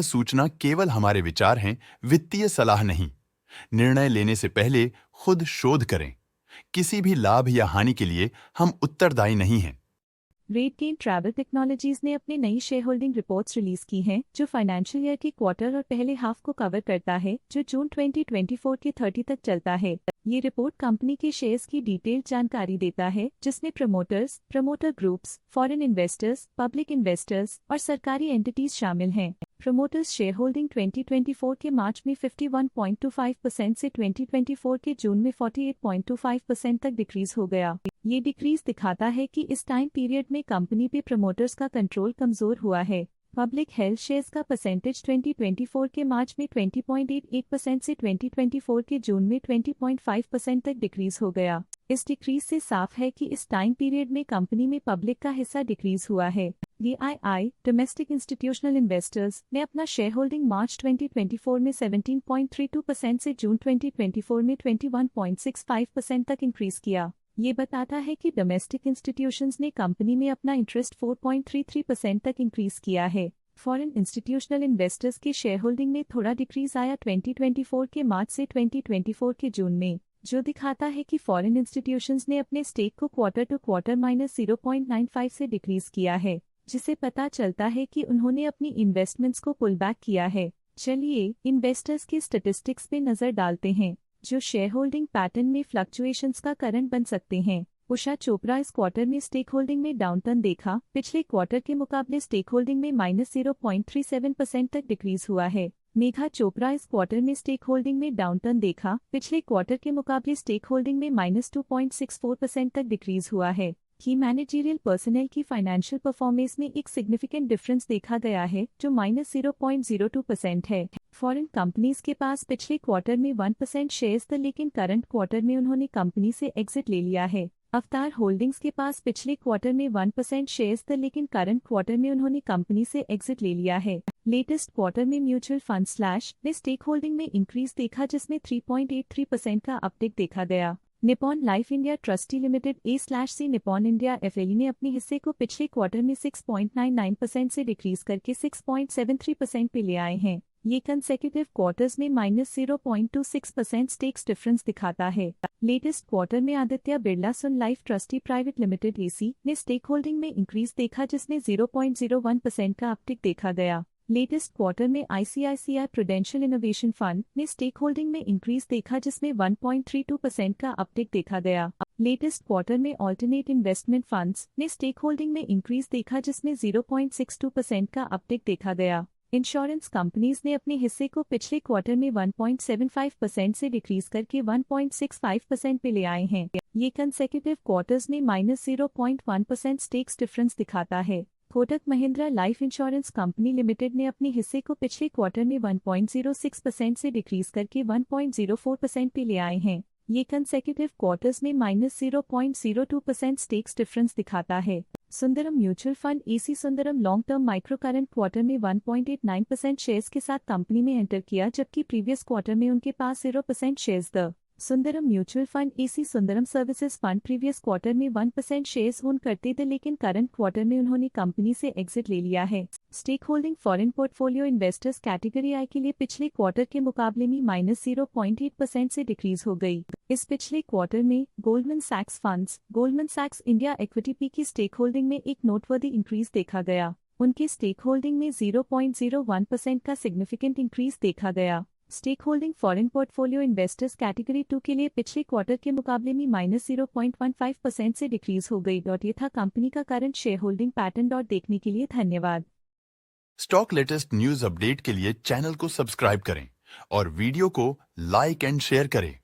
सूचना केवल हमारे विचार हैं, वित्तीय सलाह नहीं। निर्णय लेने से पहले खुद शोध करें। किसी भी लाभ या हानि के लिए हम उत्तरदायी नहीं हैं। रेटगेन ट्रैवल टेक्नोलॉजीज ने अपनी नई शेयर होल्डिंग रिपोर्ट्स रिलीज की हैं, जो फाइनेंशियल ईयर के क्वार्टर और पहले हाफ को कवर करता है, जो जून 2024 के 30 तक चलता है। ये रिपोर्ट कंपनी के शेयर्स की डिटेल्ड जानकारी देता है, जिसमें promoters, promoter groups, foreign investors, public investors और सरकारी एंटिटीज शामिल हैं। प्रमोटर्स शेयर होल्डिंग 2024 के मार्च में 51.25% से 2024 के जून में 48.25% तक डिक्रीज हो गया। ये डिक्रीज दिखाता है कि इस टाइम पीरियड में कंपनी पे प्रमोटर्स का कंट्रोल कमजोर हुआ है। पब्लिक हेल्थ शेयर्स का परसेंटेज 2024 के मार्च में 20.88% से 2024 के जून में 20.5% तक डिक्रीज हो गया। इस डिक्रीज से साफ है कि इस टाइम पीरियड में कंपनी में पब्लिक का हिस्सा डिक्रीज हुआ है। DII डोमेस्टिक इंस्टीट्यूशनल इन्वेस्टर्स ने अपना शेयर होल्डिंग मार्च 2024 में 17.32% से जून 2024 में 21.65% तक इंक्रीज किया। ये बताता है कि डोमेस्टिक इंस्टीट्यूशंस ने कंपनी में अपना इंटरेस्ट 4.33% तक इंक्रीज किया है। फॉरेन इंस्टीट्यूशनल इन्वेस्टर्स के शेयर होल्डिंग में थोड़ा डिक्रीज आया 2024 के मार्च से 2024 के जून में, जो दिखाता है कि फॉरेन इंस्टीट्यूशंस ने अपने स्टेक को क्वार्टर टू क्वार्टर -0.95 से डिक्रीज किया है, जिसे पता चलता है कि उन्होंने अपनी इन्वेस्टमेंट्स को पुल बैक किया है। चलिए इन्वेस्टर्स के स्टैटिस्टिक्स पे नजर डालते हैं, जो शेयर होल्डिंग पैटर्न में फ्लक्चुएशंस का कारण बन सकते हैं। उषा चोपड़ा इस क्वार्टर में स्टेक होल्डिंग में डाउनटर्न देखा। पिछले क्वार्टर के मुकाबले स्टेक होल्डिंग में -0.37% तक डिक्रीज हुआ है। मेघा चोपड़ा इस क्वार्टर में स्टेक होल्डिंग में डाउनटर्न देखा। पिछले क्वार्टर के मुकाबले स्टेक होल्डिंग में -2.64% तक डिक्रीज हुआ है। की मैनेजरियल पर्सनल की फाइनेंशियल परफॉर्मेंस में एक सिग्निफिकेंट डिफरेंस देखा गया है, जो -0.02% है। फॉरेन कंपनीज के पास पिछले क्वार्टर में 1% शेयर्स थे, लेकिन करंट क्वार्टर में उन्होंने कंपनी से एग्जिट ले लिया है। अवतार होल्डिंग्स के पास पिछले क्वार्टर में 1% शेयर्स थे, लेकिन करंट क्वार्टर में उन्होंने कंपनी से एग्जिट ले लिया है। लेटेस्ट क्वार्टर में म्यूचुअल फंड स्लैश ने स्टेक होल्डिंग में इंक्रीज देखा, जिसमें 3.83% का अपटिक देखा गया। Nippon life India trustee limited A/C Nippon India FLE ने अपने हिस्से को पिछले क्वार्टर में 6.99% से डिक्रीज करके 6.73% पे ले आए हैं। ये कंसेक्यूटिव क्वार्टर्स में -0.26% स्टेक्स डिफरेंस दिखाता है। लेटेस्ट क्वार्टर में Aditya Birla Sun Life Trustee Private Limited AC ने स्टेक होल्डिंग में इंक्रीज देखा, जिसमें 0.01% का अपटिक देखा गया। लेटेस्ट क्वार्टर में ICICI प्रूडेंशियल इनोवेशन फंड ने स्टेक होल्डिंग में इंक्रीज देखा, जिसमें 1.32% का अपटिक देखा गया। लेटेस्ट क्वार्टर में ऑल्टरनेट इन्वेस्टमेंट फंड्स ने स्टेक होल्डिंग में इंक्रीज देखा, जिसमें 0.62% का अपटिक देखा गया। इंश्योरेंस कंपनीज ने अपने हिस्से को पिछले क्वार्टर में 1.75% से डिक्रीज करके 1.65% पे ले आए हैं। ये कंसेक्यूटिव क्वार्टर्स में -0.1% स्टेक्स डिफरेंस दिखाता है। Kotak Mahindra life insurance company limited ने अपने हिस्से को पिछले क्वार्टर में 1.06% से डिक्रीज करके 1.04% पे ले आए हैं। ये कंसेक्यूटिव क्वार्टर्स में -0.02% स्टेक्स डिफरेंस दिखाता है। Sundaram mutual fund AC Sundaram long term micro current quarter में 1.89% शेयर्स के साथ कंपनी में एंटर किया, जबकि प्रीवियस क्वार्टर में उनके पास 0% shares the Sundaram mutual fund AC Sundaram services fund previous quarter में 1% शेयर्स ओन करते थे, लेकिन करंट क्वार्टर में उन्होंने कंपनी से एग्जिट ले लिया है। Stake holding foreign portfolio investors category I के लिए पिछले क्वार्टर के मुकाबले में -0.8% से डिक्रीज हो गई। इस पिछले क्वार्टर में Goldman सैक्स funds Goldman सैक्स India equity P की स्टेक होल्डिंग में एक नोटवर्दी इंक्रीज देखा गया। उनके स्टेक होल्डिंग में 0.01% का सिग्निफिकेंट इंक्रीज देखा गया। Stake holding foreign portfolio investors category 2 के लिए पिछले क्वार्टर के मुकाबले में -0.15% से डिक्रीज हो गई। ये था कंपनी का करंट शेयर होल्डिंग पैटर्न। देखने के लिए धन्यवाद। स्टॉक लेटेस्ट न्यूज अपडेट के लिए चैनल को सब्सक्राइब करें और वीडियो को लाइक एंड शेयर करें।